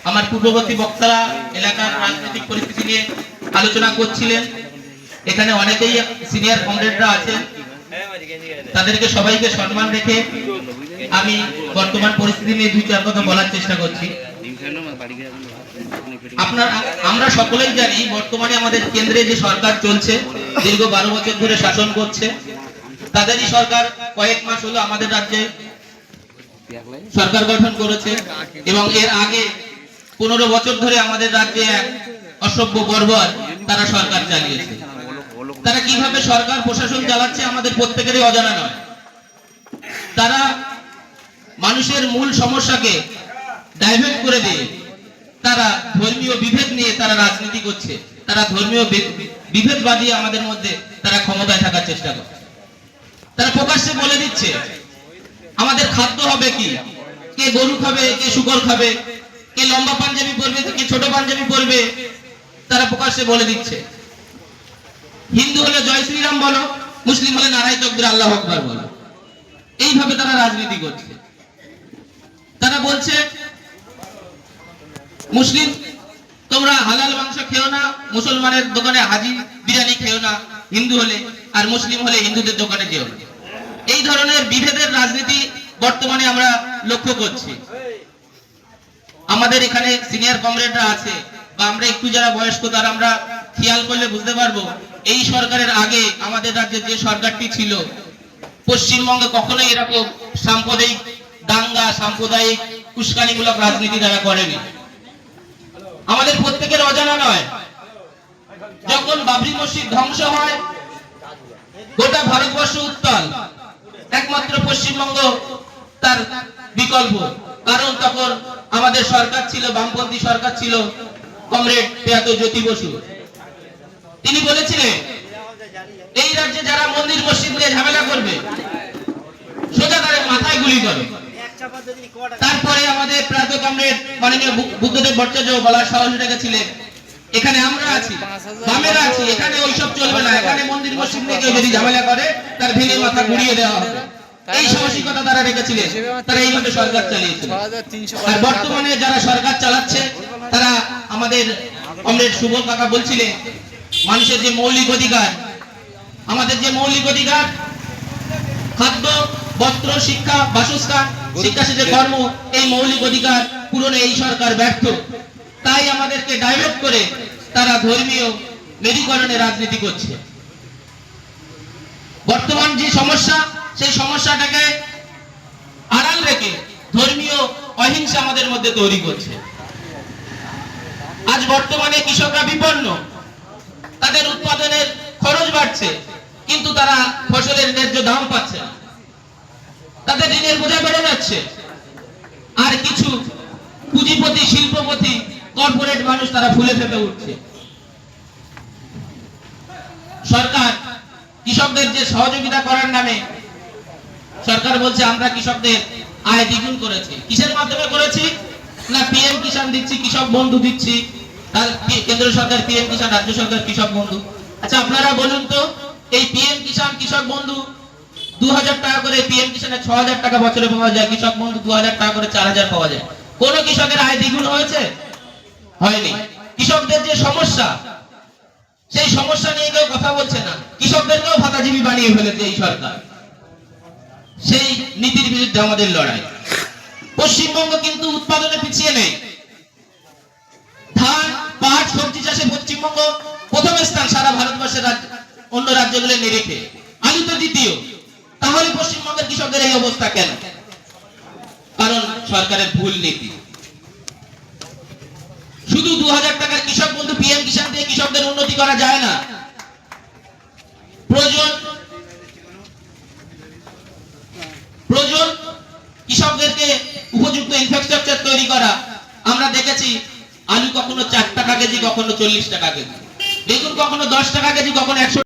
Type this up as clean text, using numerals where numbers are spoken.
আমার পূর্ববর্তী বক্তারা এলাকার রাজনৈতিক পরিস্থিতি নিয়ে আলোচনা করছিলেন। এখানে অনেকেই সিনিয়র কমরেডরা আছেন, তাদেরকে সবাইকে সম্মান রেখে আমি বর্তমান পরিস্থিতি নিয়ে দুই চার কথা বলার চেষ্টা করছি। আমরা সকলেই জানি বর্তমানে আমাদের কেন্দ্রে যে সরকার চলছে, দীর্ঘ 12 বছর ধরে শাসন করছে, তাদেরই সরকার কয়েক মাস হলো আমাদের রাজ্যে সরকার গঠন করেছে এবং এর আগে 15 বছর ধরে আমাদের রাজ্যে এক অসভ্য বর্বর তারা সরকার চালিয়েছে। তারা কিভাবে সরকার প্রশাসন চালাচ্ছে আমাদের প্রত্যেকেরই অজানা নয়। তারা মানুষের মূল সমস্যাকে ডাইভার্ট করে দিয়ে তারা ধর্মীয় বিভেদ নিয়ে তারা রাজনীতি করছে। তারা ধর্মীয় বিভেদ বাঁধিয়ে আমাদের মধ্যে তারা ক্ষমতায় থাকার চেষ্টা করছে। তারা প্রকাশ্যে বলে দিচ্ছে আমাদের খাদ্য হবে কি, কে গরু খাবে, কে শুকর খাবে, কে লম্বা পাঞ্জাবি পরবে, কে ছোট পাঞ্জাবি পরবে, তারা প্রকাশ্যে বলে দিচ্ছে। হিন্দু হলে জয় শ্রীরাম বলো, মুসলিম হলে নারাই তকবীর আল্লাহু আকবার বলো। এইভাবে তারা রাজনীতি করছে। তারা বলছে মুসলিম তোমরা হালাল মাংস খেও না, মুসলমানের দোকানে হাজি বিরিয়ানি খেও না হিন্দু হলে, আর মুসলিম হলে হিন্দুদের দোকানে যেও না। এই ধরনের বিভেদের রাজনীতি বর্তমানে আমরা লক্ষ্য করছি। আমাদের এখানে সিনিয়র কমরেডরা আছে বা আমরা একটু যারা বয়স্ক তারা আমরা খেয়াল করলে বুঝতে পারবো, এই সরকারের আগে আমাদের রাজ্যে যে সরকারটি ছিল, পশ্চিমবঙ্গে কখনোই এরকম সাম্প্রদায়িক দাঙ্গা, সাম্প্রদায়িক উস্কানিমূলক রাজনীতি তারা করেনি। আমাদের প্রত্যেকের অজানা নয়, যখন বাবরি মসজিদ ধ্বংস হয় গোটা ভারতবর্ষ উত্তাল, একমাত্র পশ্চিমবঙ্গ তার বিকল্প। কারণ তখন আমাদের সরকার ছিল বামপন্থী সরকার ছিল, কমরেড প্রয়াত জ্যোতি বসু। তিনি বলেছিলেন এই রাজ্যে যারা মন্দির মসজিদ নিয়ে ঝামেলা করবে সোজা তাদের মাথায় গুলি করবে। তারপরে আমাদের প্রয়াত কমরেড মাননীয় বুদ্ধদেব ভট্টাচার্য বলার সাহস রেখেছিলেন এখানে আমরা আছি, বামেরা আছি, এখানে ওইসব চলবে না, এখানে মন্দির মসজিদ নিয়ে কেউ যদি ঝামেলা করে তার ভেঙে মাথা গুড়িয়ে দেওয়া হবে। এই সাহসিকতা তারা রেখেছিলেন, তারা এইভাবে সরকার চালিয়েছিল। আর বর্তমানে যারা সরকার চালাচ্ছে তারা আমাদের কমরেড শুভ কাকা বলছিলেন মানুষের যে মৌলিক অধিকার, আমাদের যে মৌলিক অধিকার খাদ্য, বস্ত্র, শিক্ষা, বাসস্থান, শিক্ষা শেষে কর্ম, এই মৌলিক অধিকার পূরণে এই সরকার ব্যর্থ। তাই আমাদেরকে ডাইভার্ট করে তারা ধর্মীয় মেরুকরণে রাজনীতি করছে। বর্তমান যে সমস্যা, সেই সমস্যাটাকে আড়াল রেখে ধর্মীয় অহিংসা আমাদের মধ্যে তৈরি করছে। আজ বর্তমানে কৃষকরা বিপন্ন, তাদের উৎপাদনের খরচ বাড়ছে, কিন্তু তারা ফসলের ন্যায্য দাম পাচ্ছে না, তাদের ঋণের বোঝা বেড়ে যাচ্ছে। আর কিছু পুঁজিপতি, শিল্পপতি, কর্পোরেট মানুষ তারা ফুলে ফেপে উঠছে। সরকার কৃষকদের যে সহযোগিতা করার নামে সরকার বলছে আমরা কৃষকদের আয় দ্বিগুণ করেছি। কিসের মাধ্যমে করেছি? না পিএম কিষাণ দিচ্ছি, কৃষক বন্ধু দিচ্ছি, কেন্দ্র সরকার পিএম কিষাণ, রাজ্য সরকার কৃষক বন্ধু। আচ্ছা আপনারা বলুন তো, এই পিএম কিষাণ, কৃষক বন্ধু 2000 টাকা করে, পিএম কিষাণে 6000 টাকা বছরে পাওয়া যায়, কৃষক বন্ধু 2000 টাকা করে 4000 পাওয়া যায়। কোন কৃষকের আয় দ্বিগুণ হয়েছে? হয়নি। কৃষকদের যে সমস্যা, সেই সমস্যা নিয়ে কেউ কথা বলছে না। কৃষকদেরকেও ভাতাজীবী বানিয়ে ফেলেছে এই সরকার। সেই নীতির বিরুদ্ধে আমাদের লড়াই। পশ্চিমবঙ্গ কিন্তু উৎপাদনে পিছিয়ে নেই। ধান, পাট, সবজি চাষে পশ্চিমবঙ্গ প্রথম স্থান সারা ভারতবর্ষের অন্য রাজ্যগুলো নিরিখে। আলুতে দ্বিতীয়। তাহলে পশ্চিমবঙ্গের কৃষকদের এই অবস্থা কেন? কারণ সরকারের ভুল নীতি। শুধু 2000 টাকার কৃষক বন্ধু, পিএম কিষাণ দিয়ে কৃষকদের উন্নতি করা যায় না। প্রয়োজন কৃষকদেরকে উপযুক্ত ইনফ্রাস্ট্রাকচার তৈরি করা। আমরা দেখেছি আলু কখনো 4 টাকা কেজি, কখনো 40 টাকা কেজি, বেগুন কখনো 10 টাকা কেজি, কখনো 100